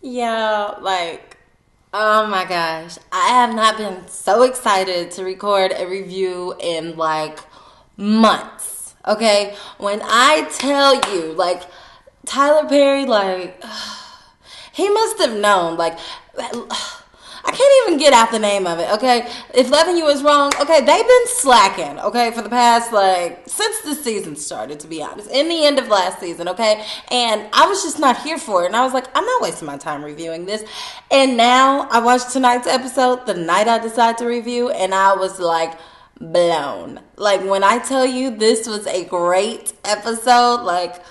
Yeah, like, oh my gosh. I have not been so excited to record a review in like months. Okay? When I tell you, like, Tyler Perry, like, he must have known, like, I can't even get out the name of it, okay? If Loving You is wrong, okay, they've been slacking, okay, for the past, like, since the season started, to be honest. In the end of last season, okay? And I was just not here for it. And I was like, I'm not wasting my time reviewing this. And now I watched tonight's episode, the night I decided to review, and I was like, blown. Like, when I tell you this was a great episode, like,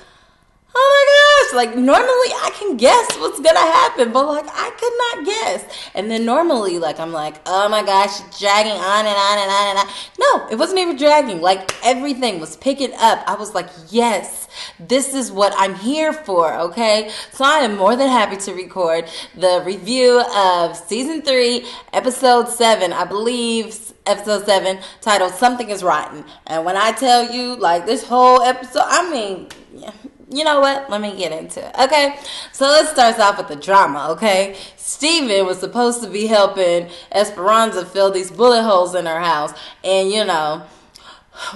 oh my gosh, like normally I can guess what's gonna happen, but like I could not guess. And then normally, like, I'm like, oh my gosh, it's dragging on and on and on and on. No, it wasn't even dragging. Like everything was picking up. I was like, yes, this is what I'm here for, okay? So I am more than happy to record the review of season 3, episode 7, I believe. Episode 7, titled Something is Rotten. And when I tell you, like, this whole episode, I mean, yeah. You know what? Let me get into it. Okay, so let's start off with the drama. Okay, Steven was supposed to be helping Esperanza fill these bullet holes in her house, and you know,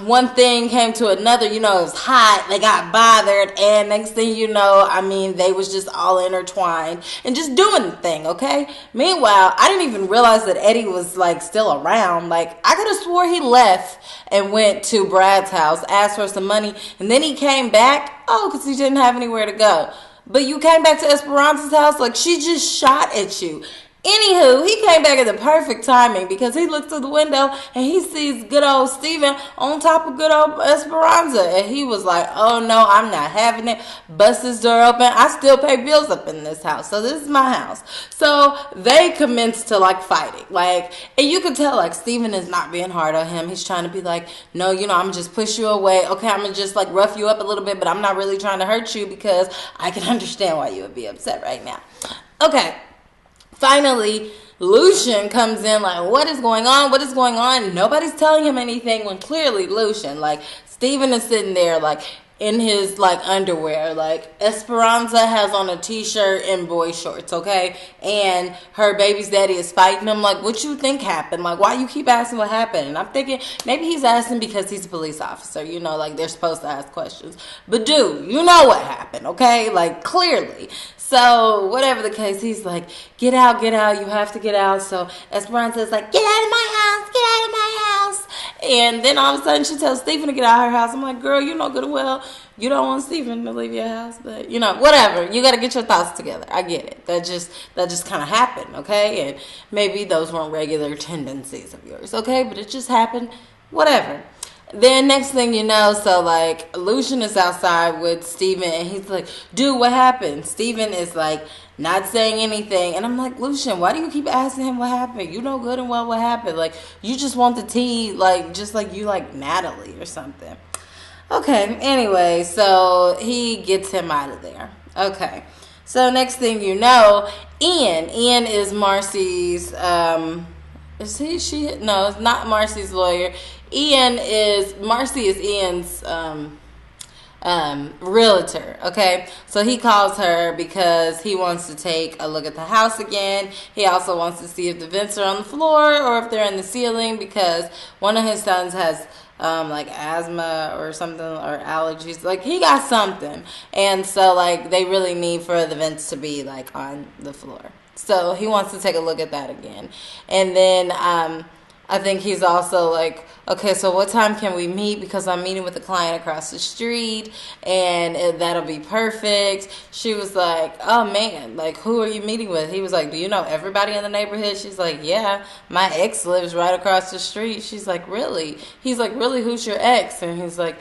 one thing came to another. You know, it was hot. They got bothered, and next thing you know, I mean, they was just all intertwined and just doing the thing. Okay. Meanwhile, I didn't even realize that Eddie was like still around. Like I could have swore he left and went to Brad's house, asked for some money, and then he came back. Oh, because he didn't have anywhere to go. But you came back to Esperanza's house, like she just shot at you. Anywho, he came back at the perfect timing because he looked through the window and he sees good old Steven on top of good old Esperanza. And he was like, oh no, I'm not having it. Bust his door open. I still pay bills up in this house. So this is my house. So they commenced to like fighting. Like, and you could tell like Steven is not being hard on him. He's trying to be like, no, you know, I'm just push you away. Okay, I'm gonna just like rough you up a little bit, but I'm not really trying to hurt you because I can understand why you would be upset right now. Okay. Finally, Lucian comes in like, what is going on? What is going on? Nobody's telling him anything when clearly Lucian, like, Steven is sitting there like in his like underwear. Like Esperanza has on a t-shirt and boy shorts, okay? And her baby's daddy is fighting him. Like, what you think happened? Like, why you keep asking what happened? And I'm thinking maybe he's asking because he's a police officer, you know, like they're supposed to ask questions. But dude, you know what happened, okay? Like clearly. So, whatever the case, he's like, get out, you have to get out. So, Esperanza's like, get out of my house, get out of my house. And then all of a sudden, she tells Steven to get out of her house. I'm like, girl, you know good and well, you don't want Steven to leave your house. But, you know, whatever. You got to get your thoughts together. I get it. That just kind of happened, okay? And maybe those weren't regular tendencies of yours, okay? But it just happened. Whatever. Then next thing you know, so like Lucian is outside with Steven and he's like, dude, what happened? Steven is like not saying anything. And I'm like, Lucian, why do you keep asking him what happened? You know good and well what happened. Like, you just want the tea, like, just like you like Natalie or something. Okay, anyway, so he gets him out of there. Okay. So next thing you know, Ian is Marcy's, no, it's not Marcy's lawyer. Marcy is Ian's realtor, okay? So he calls her because he wants to take a look at the house again. He also wants to see if the vents are on the floor or if they're in the ceiling because one of his sons has like asthma or something or allergies. Like he got something. And so like they really need for the vents to be like on the floor. So he wants to take a look at that again. And then I think he's also like, okay, so what time can we meet? Because I'm meeting with a client across the street, and that'll be perfect. She was like, oh, man, like, who are you meeting with? He was like, do you know everybody in the neighborhood? She's like, yeah, my ex lives right across the street. She's like, really? He's like, really, who's your ex? And he's like,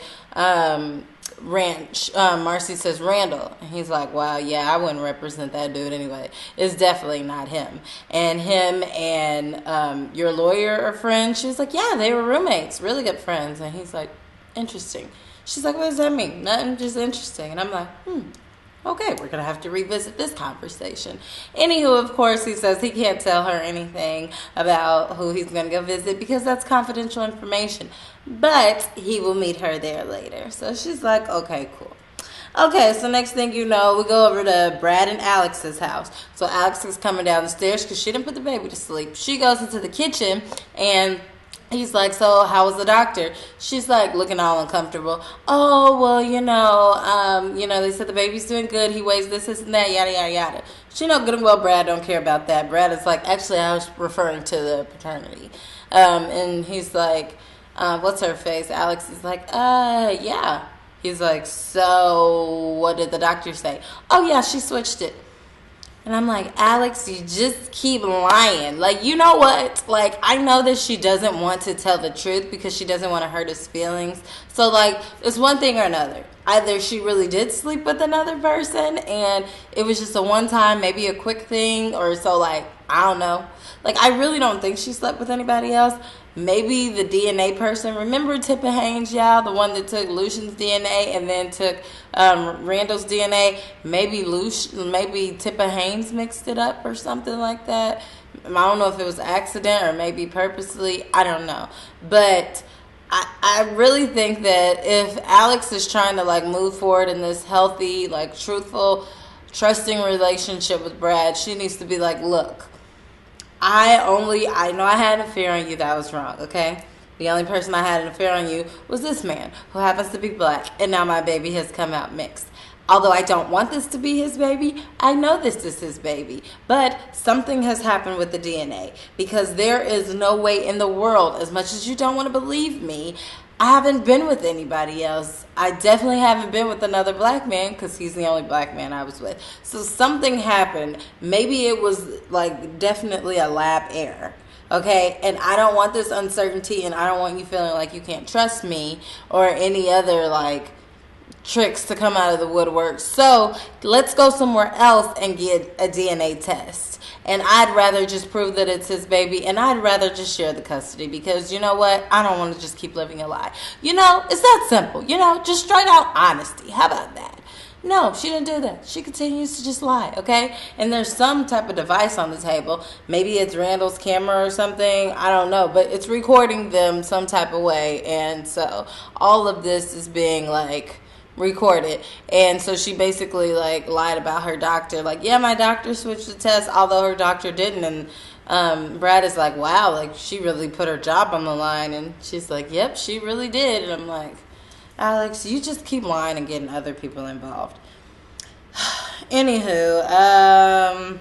Marcy says Randall, and he's like, wow, yeah, I wouldn't represent that dude anyway. It's definitely not him. And him and your lawyer are friends. She's like, yeah, they were roommates, really good friends. And he's like, interesting. She's like, what does that mean? Nothing, just interesting. And I'm like, okay, we're going to have to revisit this conversation. Anywho, of course, he says he can't tell her anything about who he's going to go visit because that's confidential information. But he will meet her there later. So she's like, okay, cool. Okay, so next thing you know, we go over to Brad and Alex's house. So Alex is coming down the stairs because she didn't put the baby to sleep. She goes into the kitchen and he's like, so how was the doctor? She's like looking all uncomfortable. Oh, well, they said the baby's doing good. He weighs this and that, yada, yada, yada. She know good and well Brad don't care about that. Brad is like, actually, I was referring to the paternity. And he's like, what's her face? Alex is like, yeah. He's like, so what did the doctor say? Oh, yeah, she switched it. And I'm like, Alex, you just keep lying. Like, you know what? Like, I know that she doesn't want to tell the truth because she doesn't want to hurt his feelings. So, like, it's one thing or another. Either she really did sleep with another person and it was just a one time, maybe a quick thing, or so, like, I don't know. Like, I really don't think she slept with anybody else. Maybe the DNA person. Remember Tippa Haynes, y'all? The one that took Lucian's DNA and then took Randall's DNA. Maybe Tippa Haynes mixed it up or something like that. I don't know if it was accident or maybe purposely. I don't know. But I really think that if Alex is trying to, like, move forward in this healthy, like, truthful, trusting relationship with Brad, she needs to be like, look, I know I had an affair on you. That was wrong, okay? The only person I had an affair on you was this man who happens to be black, and now my baby has come out mixed. Although I don't want this to be his baby, I know this is his baby. But something has happened with the DNA because there is no way in the world, as much as you don't want to believe me, I haven't been with anybody else. I definitely haven't been with another black man because he's the only black man I was with. So something happened. Maybe it was like definitely a lab error. Okay, and I don't want this uncertainty, and I don't want you feeling like you can't trust me or any other like tricks to come out of the woodwork. So let's go somewhere else and get a DNA test. And I'd rather just prove that it's his baby, and I'd rather just share the custody because, you know what, I don't want to just keep living a lie. You know, it's that simple. You know, just straight out honesty. How about that? No, she didn't do that. She continues to just lie, okay? And there's some type of device on the table. Maybe it's Randall's camera or something. I don't know. But it's recording them some type of way. And so all of this is being, like, recorded. And so she basically, like, lied about her doctor. Like, yeah, my doctor switched the test, although her doctor didn't. And Brad is like, wow, like, she really put her job on the line. And she's like, yep, she really did. And I'm like, Alex, you just keep lying and getting other people involved. Anywho,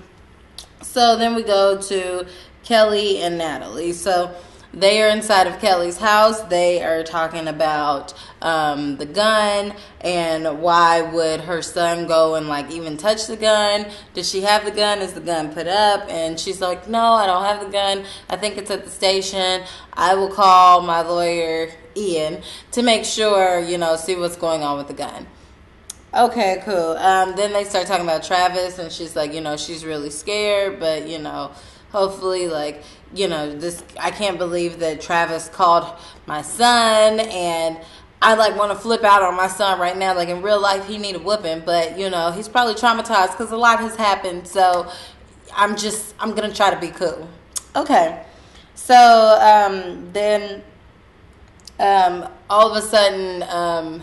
so then we go to Kelly and Natalie. So they are inside of Kelly's house. They are talking about the gun and why would her son go and like even touch the gun. Does she have the gun? Is the gun put up? And she's like, no, I don't have the gun. I think it's at the station. I will call my lawyer Ian to make sure, see what's going on with the gun. Okay, cool. Then they start talking about Travis, and she's like, she's really scared, but, hopefully, like, this, I can't believe that Travis called my son, and I, like, want to flip out on my son right now. Like, in real life, he need a whooping, but, he's probably traumatized because a lot has happened, so I'm going to try to be cool. Okay. So, then all of a sudden,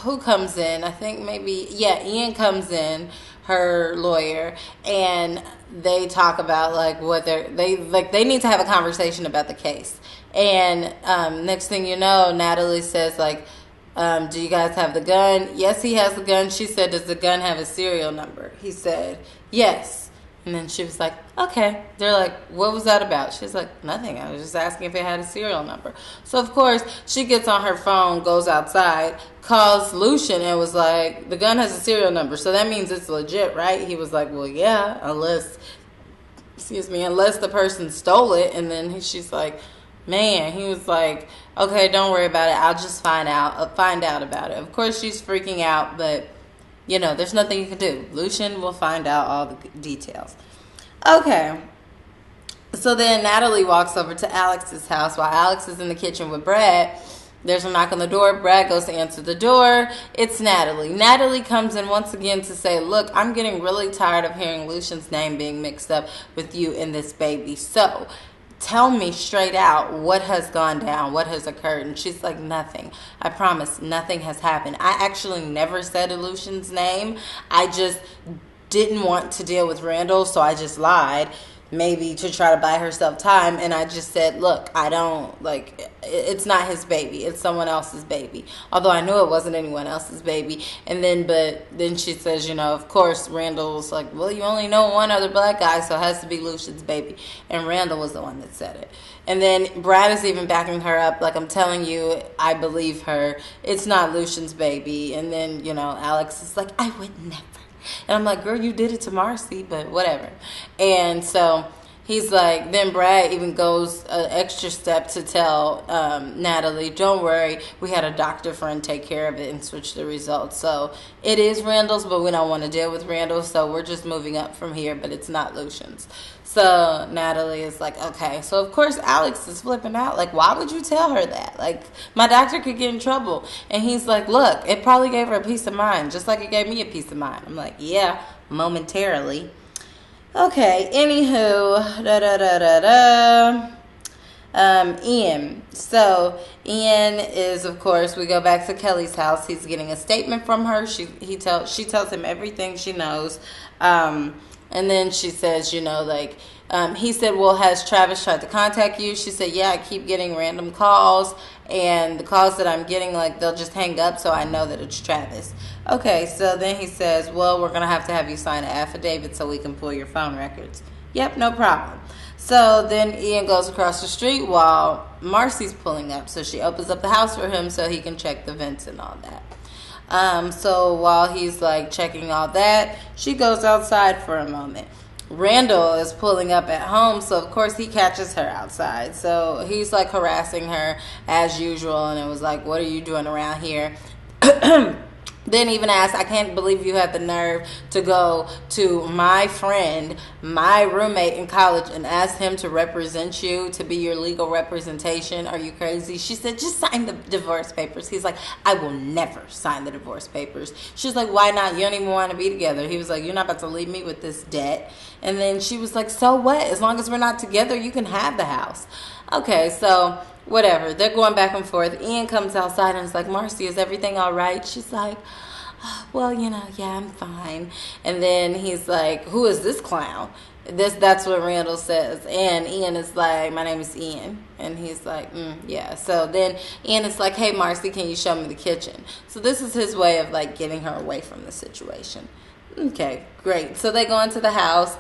who comes in? I think maybe, Ian comes in, her lawyer, and they talk about like what they need to have a conversation about the case. And next thing you know, Natalie says like, do you guys have the gun? Yes, he has the gun. She said, does the gun have a serial number? He said, yes. And then she was like, okay. They're like, what was that about? She's like, nothing. I was just asking if it had a serial number. So, of course, she gets on her phone, goes outside, calls Lucian, and was like, the gun has a serial number. So that means it's legit, right? He was like, well, yeah, unless the person stole it. And then she's like, man, he was like, okay, don't worry about it. I'll just find out about it. Of course, she's freaking out, but there's nothing you can do. Lucian will find out all the details. Okay. So then Natalie walks over to Alex's house while Alex is in the kitchen with Brad. There's a knock on the door. Brad goes to answer the door. It's Natalie. Natalie comes in once again to say, look, I'm getting really tired of hearing Lucian's name being mixed up with you and this baby. So tell me straight out what has gone down, what has occurred. And she's like, nothing. I promise, nothing has happened. I actually never said Aleutian's name. I just didn't want to deal with Randall, so I just lied, maybe to try to buy herself time. And I just said, look, I don't, like, it's not his baby, it's someone else's baby, although I knew it wasn't anyone else's baby. And then, but then she says, you know, of course Randall's like, well, you only know one other black guy, so it has to be Lucian's baby. And Randall was the one that said it. And then Brad is even backing her up, like, I'm telling you, I believe her, it's not Lucian's baby. And then, you know, Alex is like, I would never. And I'm like, girl, you did it to Marcy, but whatever. And so he's like, then Brad even goes an extra step to tell Natalie, don't worry, we had a doctor friend take care of it and switch the results. So it is Randall's, but we don't want to deal with Randall, so we're just moving up from here, but it's not Lucian's. So Natalie is like, okay. So of course Alex is flipping out. Like, why would you tell her that? Like, my doctor could get in trouble. And he's like, look, it probably gave her a peace of mind, just like it gave me a peace of mind. I'm like, yeah, momentarily. Okay, anywho, Ian. So Ian is, of course, we go back to Kelly's house. He's getting a statement from her. She tells him everything she knows. And then she says, you know, like, he said, well, has Travis tried to contact you? She said, yeah, I keep getting random calls, and the calls that I'm getting, like, they'll just hang up, so I know that it's Travis. Okay, so then he says, well, we're going to have you sign an affidavit so we can pull your phone records. Yep, no problem. So then Ian goes across the street while Marcy's pulling up, so she opens up the house for him so he can check the vents and all that. So while he's like checking all that, she goes outside for a moment. Randall is pulling up at home, so of course he catches her outside. So he's like harassing her as usual, and it was like, what are you doing around here? Then even asked, I can't believe you had the nerve to go to my friend, my roommate in college, and ask him to represent you, to be your legal representation. Are you crazy? She said, just sign the divorce papers. He's like, I will never sign the divorce papers. She's like, why not? You don't even want to be together. He was like, you're not about to leave me with this debt. And then she was like, so what? As long as we're not together, you can have the house. Okay, so whatever. They're going back and forth. Ian comes outside and is like, Marcy, is everything all right? She's like, well, you know, yeah, I'm fine. And then he's like, who is this clown? That's what Randall says. And Ian is like, my name is Ian. And he's like, yeah. So then Ian is like, hey, Marcy, can you show me the kitchen? So this is his way of like getting her away from the situation. Okay, great. So they go into the house.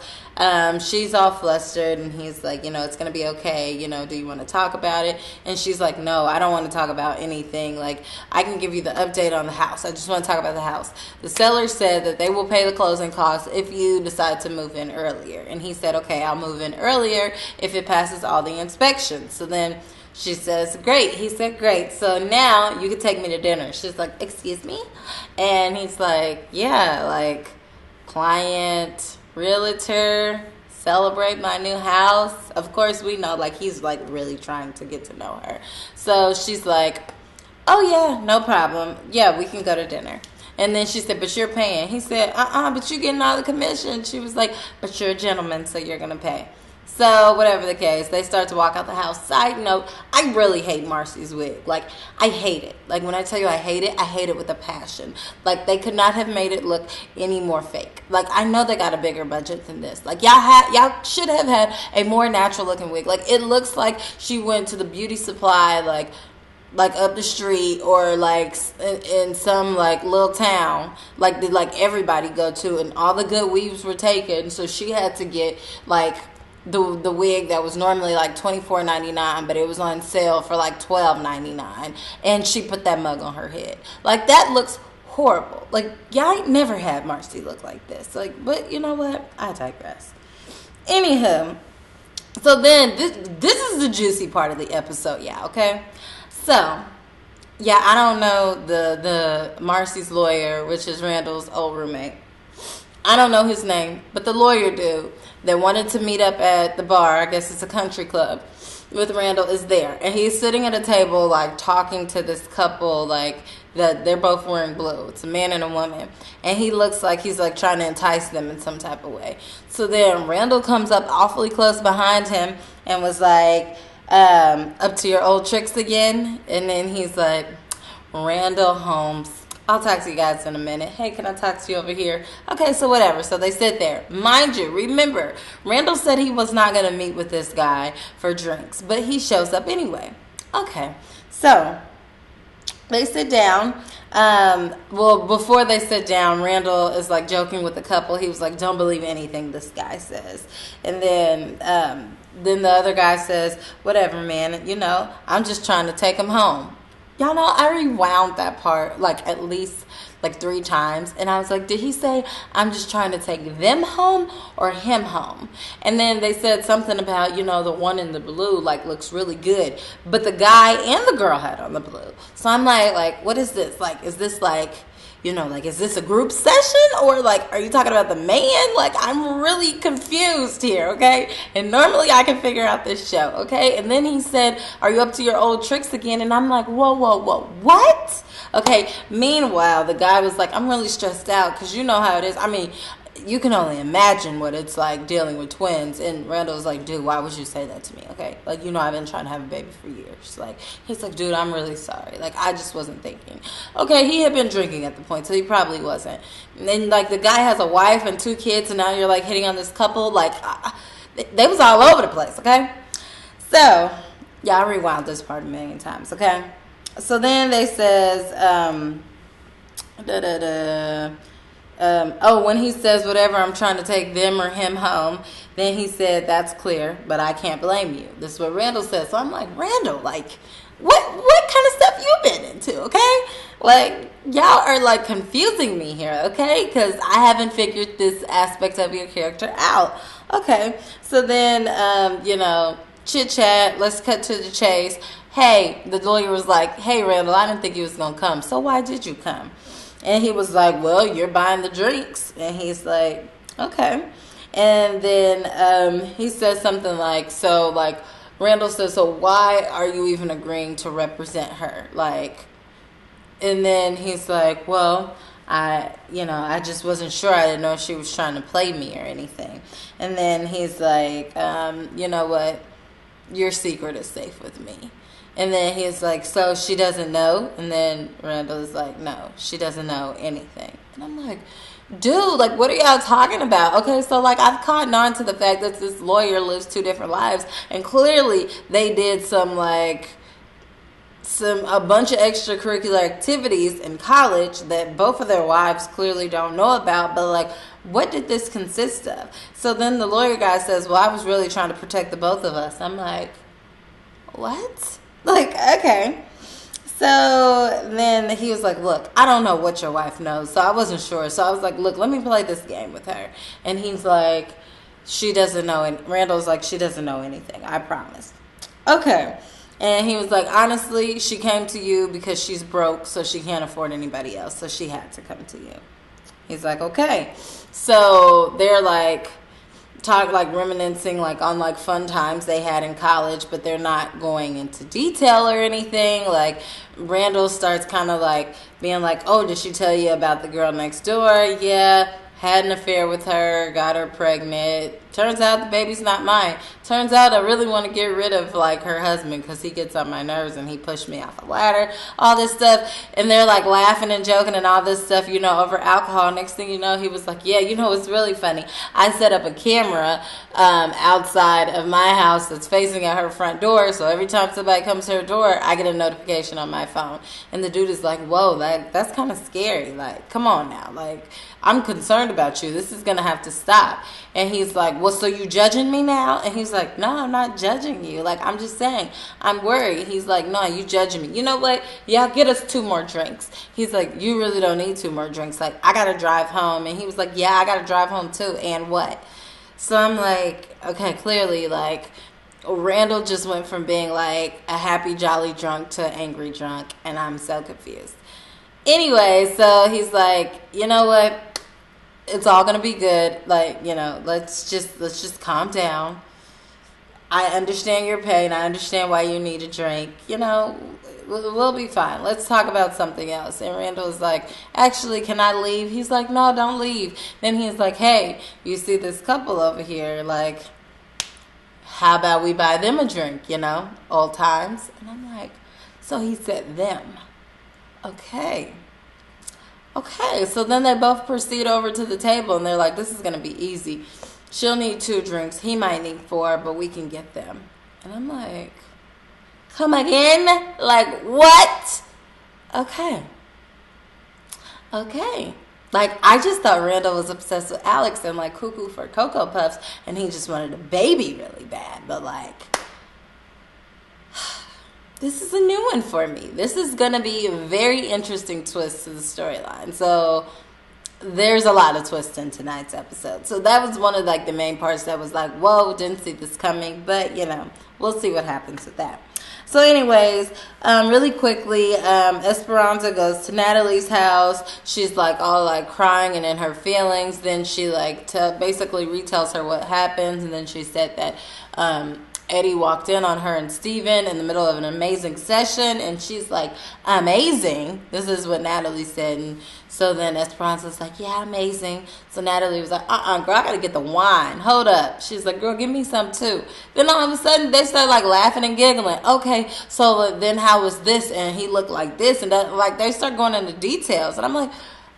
She's all flustered, and he's like, you know, it's going to be okay. You know, do you want to talk about it? And she's like, no, I don't want to talk about anything. Like, I can give you the update on the house. I just want to talk about the house. The seller said that they will pay the closing costs if you decide to move in earlier. And he said, okay, I'll move in earlier if it passes all the inspections. So then she says, great. He said, great. So now you can take me to dinner. She's like, excuse me? And he's like, yeah, like, client, realtor, celebrate my new house. Of course, we know, like, he's like really trying to get to know her. So she's like, oh yeah, no problem. Yeah, we can go to dinner. And then she said, but you're paying. He said, but you're getting all the commission. She was like, but you're a gentleman, so you're gonna pay. So whatever the case, they start to walk out the house. Side note, I really hate Marcy's wig. Like, I hate it. Like, when I tell you I hate it with a passion. Like, they could not have made it look any more fake. Like, I know they got a bigger budget than this. Like, y'all should have had a more natural looking wig. Like, it looks like she went to the beauty supply, like up the street, or like in some like little town like everybody go to, and all the good weaves were taken, so she had to get like the wig that was normally like $24.99, but it was on sale for like $12.99, and she put that mug on her head. Like, that looks horrible. Like, y'all ain't never had Marcy look like this. Like, but you know what? I digress. Anywho, so then this is the juicy part of the episode, yeah, okay? So, yeah, I don't know the Marcy's lawyer, which is Randall's old roommate. I don't know his name, but the lawyer dude that wanted to meet up at the bar, I guess it's a country club, with Randall, is there. And he's sitting at a table, like, talking to this couple, like, that they're both wearing blue. It's a man and a woman, and he looks like he's like trying to entice them in some type of way. So then Randall comes up awfully close behind him and was like, up to your old tricks again. And then he's like, Randall Holmes, I'll talk to you guys in a minute. Hey, can I talk to you over here? Okay, so whatever. So they sit there. Mind you, remember, Randall said he was not going to meet with this guy for drinks, but he shows up anyway. Okay, so they sit down. Well, before they sit down, Randall is like joking with the couple. He was like, don't believe anything this guy says. And then the other guy says, whatever, man, I'm just trying to take him home. Y'all know, I rewound that part like at least like 3 times. And I was like, did he say, I'm just trying to take them home or him home? And then they said something about, the one in the blue like looks really good. But the guy and the girl had on the blue. So I'm like, what is this? Like, is this like, is this a group session? Or like, are you talking about the man? Like, I'm really confused here, okay? And normally I can figure out this show, okay? And then he said, are you up to your old tricks again? And I'm like, whoa, what? Okay, meanwhile, the guy was like, I'm really stressed out because you know how it is. I mean, you can only imagine what it's like dealing with twins. And Randall was like, dude, why would you say that to me? Okay, like, I've been trying to have a baby for years. Like, he's like, dude, I'm really sorry. Like, I just wasn't thinking. Okay, he had been drinking at the point, so he probably wasn't. And then, like, the guy has a wife and 2 kids, and now you're like hitting on this couple. Like, they was all over the place. Okay, so yeah, I rewound this part a million times. Okay, so then they says, when he says whatever, I'm trying to take them or him home, then he said, that's clear, but I can't blame you. This is what Randall said. So I'm like, Randall, like, what kind of stuff you been into, okay? Like, y'all are, like, confusing me here, okay? Because I haven't figured this aspect of your character out. Okay, so then, chit-chat, let's cut to the chase. Hey, the lawyer was like, hey, Randall, I didn't think you was going to come, so why did you come? And he was like, well, you're buying the drinks. And he's like, okay. And then he says something like, so, like, Randall says, so why are you even agreeing to represent her? Like, and then he's like, well, I just wasn't sure. I didn't know if she was trying to play me or anything. And then he's like, you know what? Your secret is safe with me. And then he's like, so she doesn't know? And then Randall is like, no, she doesn't know anything. And I'm like, dude, like, what are y'all talking about? Okay, so, like, I've caught on to the fact that this lawyer lives 2 different lives. And clearly they did a bunch of extracurricular activities in college that both of their wives clearly don't know about. But, like, what did this consist of? So then the lawyer guy says, well, I was really trying to protect the both of us. I'm like, what? Like, okay. So then he was like, look, I don't know what your wife knows, so I wasn't sure. So I was like, look, let me play this game with her. And he's like, she doesn't know. And Randall's like, she doesn't know anything, I promise. Okay. And he was like, honestly, she came to you because she's broke, so she can't afford anybody else. So she had to come to you. He's like, okay. So they're like, reminiscing like on like fun times they had in college, but they're not going into detail or anything. Like, Randall starts kind of like being like, oh, did she tell you about the girl next door? Yeah, had an affair with her, got her pregnant. Turns out the baby's not mine. Turns out I really want to get rid of, like, her husband because he gets on my nerves and he pushed me off a ladder, all this stuff. And they're, like, laughing and joking and all this stuff, over alcohol. Next thing you know, he was like, yeah, it's really funny. I set up a camera outside of my house that's facing at her front door. So every time somebody comes to her door, I get a notification on my phone. And the dude is like, whoa, that's kind of scary. Like, come on now. Like, I'm concerned about you. This is going to have to stop. And he's like, well, so you judging me now? And he's like, no, I'm not judging you. Like, I'm just saying, I'm worried. He's like, no, you judging me. You know what? Yeah, get us 2 more drinks. He's like, you really don't need 2 more drinks. Like, I got to drive home. And he was like, yeah, I got to drive home too. And what? So I'm like, okay, clearly, like, Randall just went from being like a happy, jolly drunk to angry drunk. And I'm so confused. Anyway, so he's like, you know what? It's all gonna be good. Like, let's just calm down. I understand your pain. I understand why you need a drink. We'll be fine. Let's talk about something else. And Randall was like, actually, can I leave? He's like, no, don't leave. Then he's like, hey, you see this couple over here? Like, how about we buy them a drink, old times? And I'm like, so he said them. Okay. Okay, so then they both proceed over to the table and they're like, this is going to be easy. She'll need 2 drinks. He might need 4, but we can get them. And I'm like, come again? Like, what? Okay. Like, I just thought Randall was obsessed with Alex and, like, cuckoo for Cocoa Puffs, and he just wanted a baby really bad. But, like, this is a new one for me. This is going to be a very interesting twist to the storyline. So there's a lot of twists in tonight's episode. So that was one of, like, the main parts that was like, whoa, didn't see this coming. But, we'll see what happens with that. So anyways, really quickly, Esperanza goes to Natalie's house. She's like all like crying and in her feelings. Then she like basically retells her what happens. And then she said that Eddie walked in on her and Steven in the middle of an amazing session. And she's like, amazing. This is what Natalie said. And so then Esperanza's like, yeah, amazing. So Natalie was like, girl, I got to get the wine. Hold up. She's like, girl, give me some too. Then all of a sudden they start like laughing and giggling. Okay, so then how was this? And he looked like this. And that, like they start going into details. And I'm like,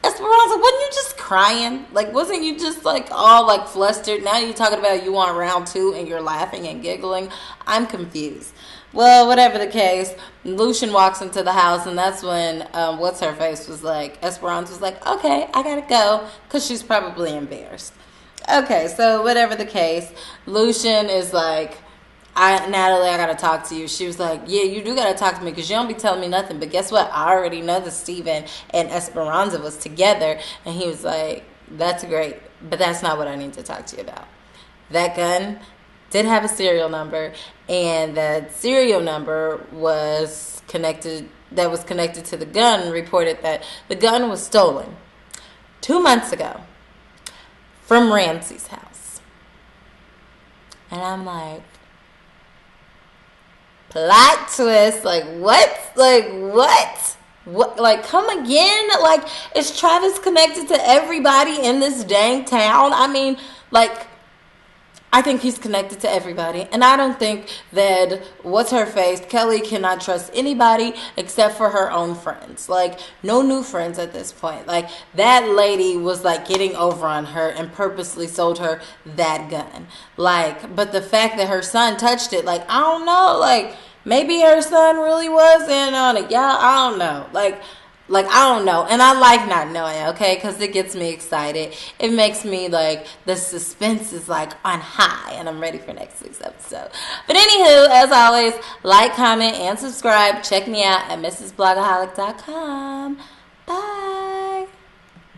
Esperanza, wasn't you just crying? Like, wasn't you just like all like flustered? Now you're talking about you want round 2 and you're laughing and giggling. I'm confused. Well, whatever the case, Lucien walks into the house, and that's when what's-her-face was like, Esperanza was like, okay, I gotta go, because she's probably embarrassed. Okay, so whatever the case, Lucien is like, Natalie, I gotta talk to you. She was like, yeah, you do gotta talk to me, because you don't be telling me nothing, but guess what? I already know that Steven and Esperanza was together, and he was like, that's great, but that's not what I need to talk to you about. That gun did have a serial number, and that serial number was connected to the gun, and reported that the gun was stolen 2 months ago from Ramsey's house. And I'm like, plot twist, like what? What? Like, come again? Like, is Travis connected to everybody in this dang town? I mean, like, I think he's connected to everybody. And I don't think that what's-her-face, Kelly, cannot trust anybody except for her own friends. Like, no new friends at this point. Like, that lady was, like, getting over on her and purposely sold her that gun. Like, but the fact that her son touched it, like, I don't know. Like, maybe her son really was in on it. Yeah, I don't know. Like, I don't know. And I like not knowing, okay? Because it gets me excited. It makes me, like, the suspense is, like, on high. And I'm ready for next week's episode. But anywho, as always, like, comment, and subscribe. Check me out at mrsblogaholic.com. Bye.